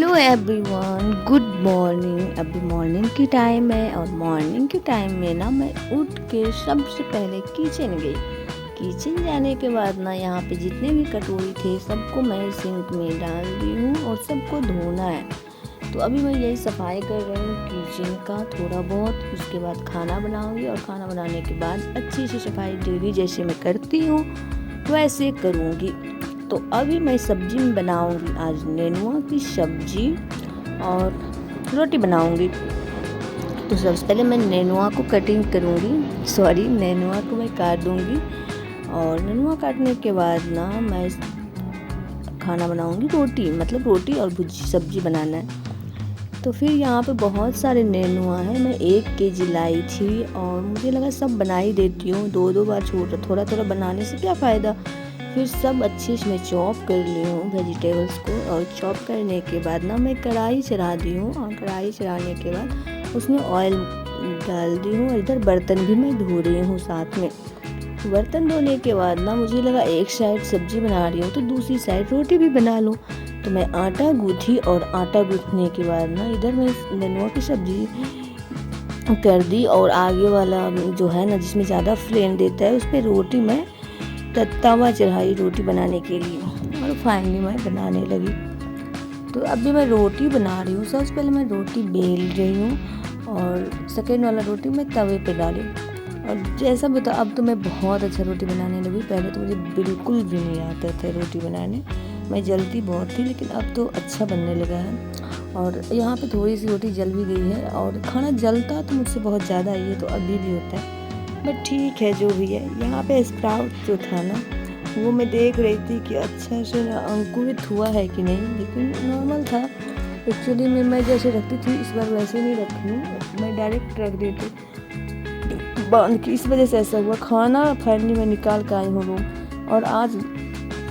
Hello everyone, good morning. अभी morning की time है और मॉर्निंग के टाइम में ना मैं उठ के सबसे पहले किचन गई। किचन जाने के बाद ना यहाँ पे जितने भी कटोरी थे सबको मैं सिंक में डाल दी हूँ और सबको धोना है। तो अभी मैं यही सफाई कर रही हूँ किचन का थोड़ा बहुत। उसके बाद खाना बनाऊँगी और खाना बनाने के बाद अच्छी सी सफाई डेली जैसे मैं करती हूँ वैसे करूँगी। तो अभी मैं सब्जी में बनाऊंगी आज नेनुआ की सब्जी और रोटी बनाऊंगी। तो सबसे पहले मैं नेनुआ को कटिंग करूंगी, नेनुआ को मैं काट दूंगी और नेनुआ काटने के बाद ना मैं खाना बनाऊंगी रोटी और भुजी सब्जी बनाना है। तो फिर यहाँ पे बहुत सारे नेनुआ है, मैं 1 केजी लाई थी और मुझे लगा सब बना ही देती हूँ, 2 बार थोड़ा थोड़ा बनाने से क्या फ़ायदा। फिर सब अच्छे से मैं चॉप कर ली हूँ वेजिटेबल्स को और चॉप करने के बाद ना मैं कढ़ाई चढ़ा दी हूँ और कढ़ाई चढ़ाने के बाद उसमें ऑयल डाल दी हूँ और इधर बर्तन भी मैं धो रही हूँ साथ में। बर्तन धोने के बाद ना मुझे लगा एक साइड सब्जी बना रही हूँ तो दूसरी साइड रोटी भी बना लूँ। तो मैं आटा गूँथी और आटा गूँथने के बाद ना इधर मैं नेनुआ की सब्जी कर दी और आगे वाला जो है ना जिसमें ज़्यादा फ्लेम देता है उस पर रोटी मैं तवा चढ़ाई रोटी बनाने के लिए और फाइनली मैं बनाने लगी। तो अभी मैं रोटी बना रही हूँ। सबसे पहले मैं रोटी बेल रही हूँ और सेकेंड वाला रोटी मैं तवे पे डाली और जैसा बता अब तो मैं बहुत अच्छा रोटी बनाने लगी। पहले तो मुझे बिल्कुल भी नहीं आता था रोटी बनाने, मैं जलती बहुत थी, लेकिन अब तो अच्छा बनने लगा है। और यहाँ पे थोड़ी सी रोटी जल भी गई है और खाना जलता तो मुझसे बहुत ज़्यादा ही है, तो अभी भी होता है बट ठीक है जो भी है। यहाँ पे स्प्राउट जो था ना वो मैं देख रही थी कि अच्छा से अंकुरित हुआ है कि नहीं, लेकिन नॉर्मल था। एक्चुअली में मैं जैसे रखती थी इस बार वैसे नहीं रखी हूँ, मैं डायरेक्ट रख दी थी बांध की, इस वजह से ऐसा हुआ। खाना फाइनली मैं निकाल के आई हूँ रूम और आज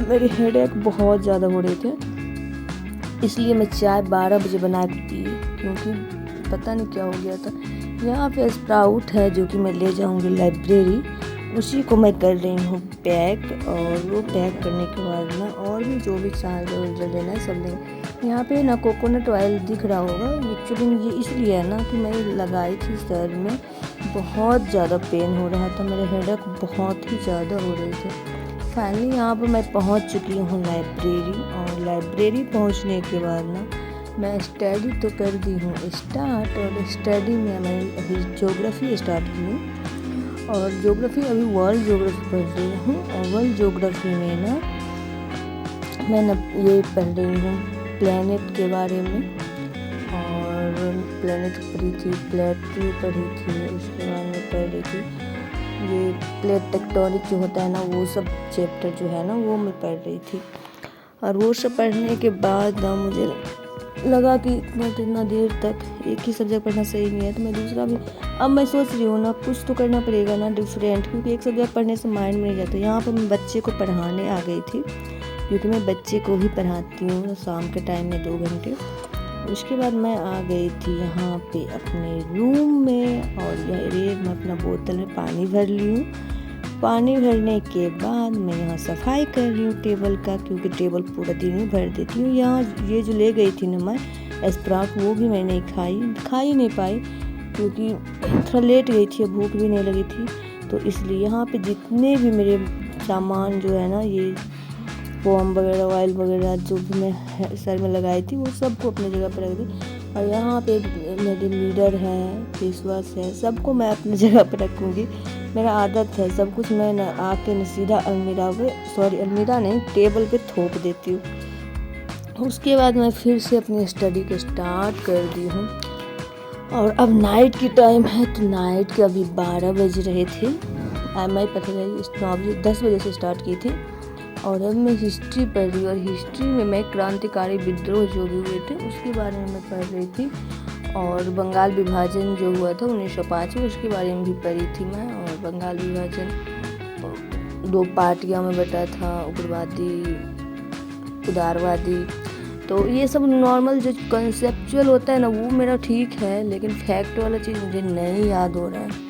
मेरे हेडेक बहुत ज़्यादा हो रहे थे, इसलिए मैं चाय 12 बजे बना के पी, क्योंकि पता नहीं क्या हो गया था। यहाँ पे स्प्राउट है जो कि मैं ले जाऊँगी लाइब्रेरी, उसी को मैं कर रही हूँ पैक। और वो पैक करने के बाद ना और भी जो भी चार्जर लेना है सब लेंगे। यहाँ पे ना कोकोनट ऑयल दिख रहा होगा, एक्चुअली ये इसलिए है ना कि मैं लगाई थी सर में, बहुत ज़्यादा पेन हो रहा था, मेरे हेडेक बहुत ही ज़्यादा हो रहे थे। फाइनली यहाँ पर मैं पहुँच चुकी हूँ लाइब्रेरी और लाइब्रेरी पहुँचने के बाद ना मैं स्टडी तो कर दी हूँ स्टार्ट। और स्टडी में मैं अभी ज्योग्राफी स्टार्ट की हूँ और ज्योग्राफी अभी वर्ल्ड ज्योग्राफी पढ़ रही हूँ। और वर्ल्ड ज्योग्राफी में ना मैं ये पढ़ रही हूँ प्लैनेट के बारे में, और प्लैनेट पढ़ी थी, प्लेटरी पढ़ी थी, उसके बाद में पढ़ रही थी ये प्लेट टेक्टोनिक जो होता है ना वो सब चैप्टर जो है ना वो मैं पढ़ रही थी। और वो सब पढ़ने के बाद ना मुझे लगा कि इतना देर तक एक ही सब्जेक्ट पढ़ना सही नहीं है, तो मैं दूसरा भी अब मैं सोच रही हूँ ना कुछ तो करना पड़ेगा ना डिफरेंट, क्योंकि एक सब्जेक्ट पढ़ने से माइंड में नहीं जाता। यहाँ पर मैं बच्चे को पढ़ाने आ गई थी, क्योंकि मैं बच्चे को भी पढ़ाती हूँ शाम के टाइम में 2 घंटे। उसके बाद मैं आ गई थी यहाँ पे अपने रूम में और मैं अपना बोतल में पानी भर ली हूँ। पानी भरने के बाद मैं यहाँ सफाई कर रही हूँ टेबल का, क्योंकि टेबल पूरा दिन में भर देती हूँ। यहाँ ये जो ले गई थी ना मैं स्प्राउट, वो भी मैं नहीं खा ही नहीं पाई, क्योंकि थोड़ा लेट गई थी, भूख भी नहीं लगी थी, तो इसलिए यहाँ पे जितने भी मेरे सामान जो है ना ये फोम वगैरह ऑयल वगैरह जो भी मैं सर में लगाई थी वो सबको अपनी जगह पर रख दी। और यहाँ पे मेरे मिरर है, फेस वॉश है, सबको मैं अपनी जगह पर रखूँगी। मेरा आदत है सब कुछ मैं आके न सीधा अलमीरा नहीं टेबल पे थोप देती हूँ। उसके बाद मैं फिर से अपनी स्टडी को स्टार्ट कर दी हूँ। और अब नाइट की टाइम है, तो नाइट के अभी 12 बज रहे थे। मैं पता नहीं 10 बजे से स्टार्ट की थी और अब मैं हिस्ट्री पढ़ रही हूँ। और हिस्ट्री में मैं क्रांतिकारी विद्रोह जो भी हुए थे उसके बारे में मैं पढ़ रही थी, और बंगाल विभाजन जो हुआ था 1905 में उसके बारे में भी पढ़ी थी मैं। और बंगाल विभाजन 2 पार्टियां में बटा था, उग्रवादी उदारवादी। तो ये सब नॉर्मल जो कंसेप्चुअल होता है ना वो मेरा ठीक है, लेकिन फैक्ट वाला चीज़ मुझे नहीं याद हो रहा है।